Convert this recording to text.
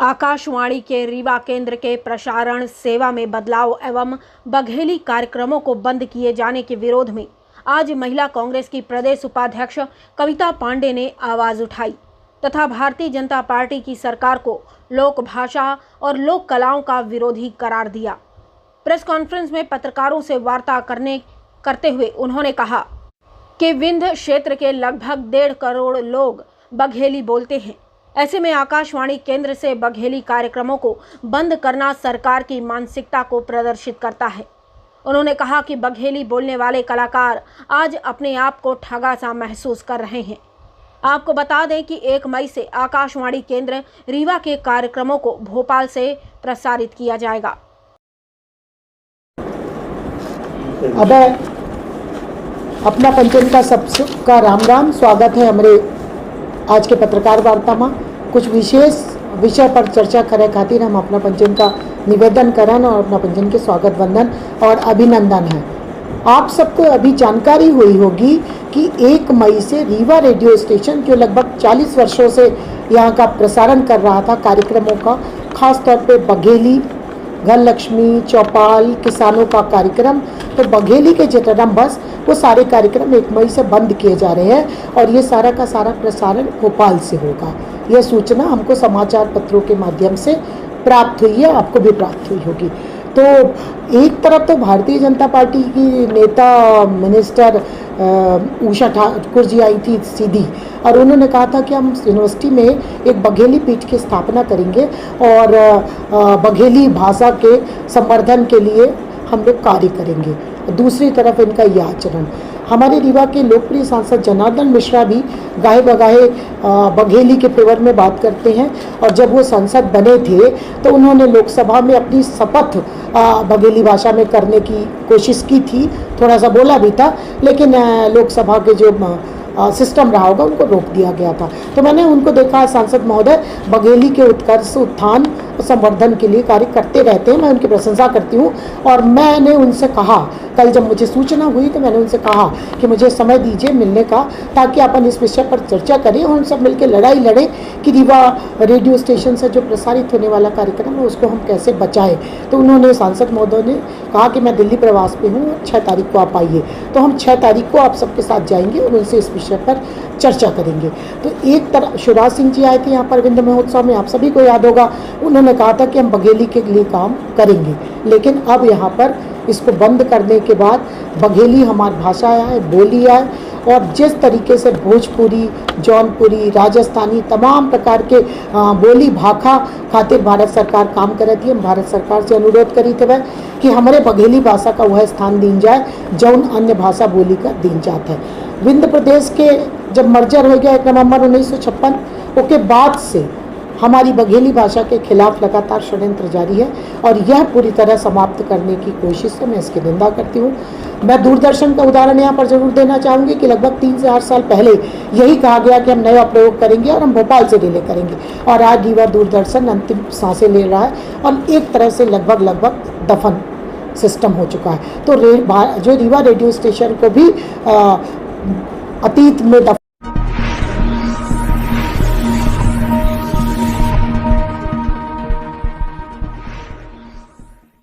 आकाशवाणी के रीवा केंद्र के प्रसारण सेवा में बदलाव एवं बघेली कार्यक्रमों को बंद किए जाने के विरोध में आज महिला कांग्रेस की प्रदेश उपाध्यक्ष कविता पांडे ने आवाज उठाई तथा भारतीय जनता पार्टी की सरकार को लोक भाषा और लोक कलाओं का विरोधी करार दिया। प्रेस कॉन्फ्रेंस में पत्रकारों से वार्ता करते हुए उन्होंने कहा कि विंध्य क्षेत्र के लगभग 1.5 करोड़ लोग बघेली बोलते हैं। ऐसे में आकाशवाणी केंद्र से बघेली कार्यक्रमों को बंद करना सरकार की मानसिकता को प्रदर्शित करता है। उन्होंने कहा कि बघेली बोलने वाले कलाकार आज अपने आप को ठगा सा महसूस कर रहे हैं। आपको बता दें कि 1 मई से आकाशवाणी केंद्र रीवा के कार्यक्रमों को भोपाल से प्रसारित किया जाएगा। अब अपना पंचन का सबका राम राम स्वागत है हमारे आज के पत्रकार वार्ता में। कुछ विशेष विषय पर चर्चा करे खातिर हम अपना पंचन का निवेदन करन और अपना पंचन के स्वागत वंदन और अभिनंदन है। आप सबको अभी जानकारी हुई होगी कि 1 मई से रीवा रेडियो स्टेशन जो लगभग 40 वर्षों से यहाँ का प्रसारण कर रहा था कार्यक्रमों का, खास तौर पे बघेली, घर लक्ष्मी, चौपाल, किसानों का कार्यक्रम, तो बघेली के जितना बस वो सारे कार्यक्रम 1 मई से बंद किए जा रहे हैं और ये सारा का सारा प्रसारण भोपाल से होगा। यह सूचना हमको समाचार पत्रों के माध्यम से प्राप्त हुई है, आपको भी प्राप्त हुई होगी। तो एक तरफ तो भारतीय जनता पार्टी की नेता मिनिस्टर उषा ठाकुर जी आई थी सीधी और उन्होंने कहा था कि हम यूनिवर्सिटी में एक बघेली पीठ की स्थापना करेंगे और बघेली भाषा के संवर्धन के लिए हम लोग कार्य करेंगे। दूसरी तरफ इनका यह आचरण, हमारे रीवा के लोकप्रिय सांसद जनार्दन मिश्रा भी गाहे बगाहे बघेली के फेवर में बात करते हैं और जब वो सांसद बने थे तो उन्होंने लोकसभा में अपनी शपथ बघेली भाषा में करने की कोशिश की थी, थोड़ा सा बोला भी था, लेकिन लोकसभा के जो सिस्टम रहा होगा उनको रोक दिया गया था। तो मैंने उनको देखा, सांसद महोदय बघेली के उत्कर्ष, उत्थान, संवर्धन के लिए कार्य करते रहते हैं, मैं उनकी प्रशंसा करती हूँ। और मैंने उनसे कहा, कल जब मुझे सूचना हुई तो मैंने उनसे कहा कि मुझे समय दीजिए मिलने का, ताकि अपन इस विषय पर चर्चा करें और हम सब मिलकर लड़ाई लड़ें कि रीवा रेडियो स्टेशन से जो प्रसारित होने वाला कार्यक्रम है उसको हम कैसे बचाएं। तो उन्होंने, सांसद महोदय ने कहा कि मैं दिल्ली प्रवास पे हूँ, 6 तारीख को आप आइए। तो हम 6 तारीख को आप सबके साथ जाएंगे और उनसे इस विषय पर चर्चा करेंगे। तो एक तरफ शिवराज सिंह जी आए थे यहाँ पर विंध्य महोत्सव में, आप सभी को याद होगा, उन्होंने कहा था कि हम बघेली के लिए काम करेंगे, लेकिन अब यहाँ पर इसको बंद करने के बाद बघेली हमारी भाषा है, बोली है और जिस तरीके से भोजपुरी, जौनपुरी, राजस्थानी तमाम प्रकार के बोली भाखा खातिर भारत सरकार काम कर रही थी। हम भारत सरकार से अनुरोध करी थे कि हमारे बघेली भाषा का वह स्थान दीन जाए जौन अन्य भाषा बोली का दीन जाता है। विंध्य प्रदेश के जब मर्जर हो गया 1 नवंबर 1956 उसके बाद से हमारी बघेली भाषा के खिलाफ लगातार षड्यंत्र जारी है और यह पूरी तरह समाप्त करने की कोशिश है। मैं इसकी निंदा करती हूँ। मैं दूरदर्शन का उदाहरण यहाँ पर जरूर देना चाहूँगी कि लगभग 3 से 8 साल पहले यही कहा गया कि हम नया प्रयोग करेंगे और हम भोपाल से रिले करेंगे और आज रीवा दूरदर्शन अंतिम सांसें ले रहा है और एक तरह से लगभग दफन सिस्टम हो चुका है। तो जो रीवा रेडियो स्टेशन को भी अतीत में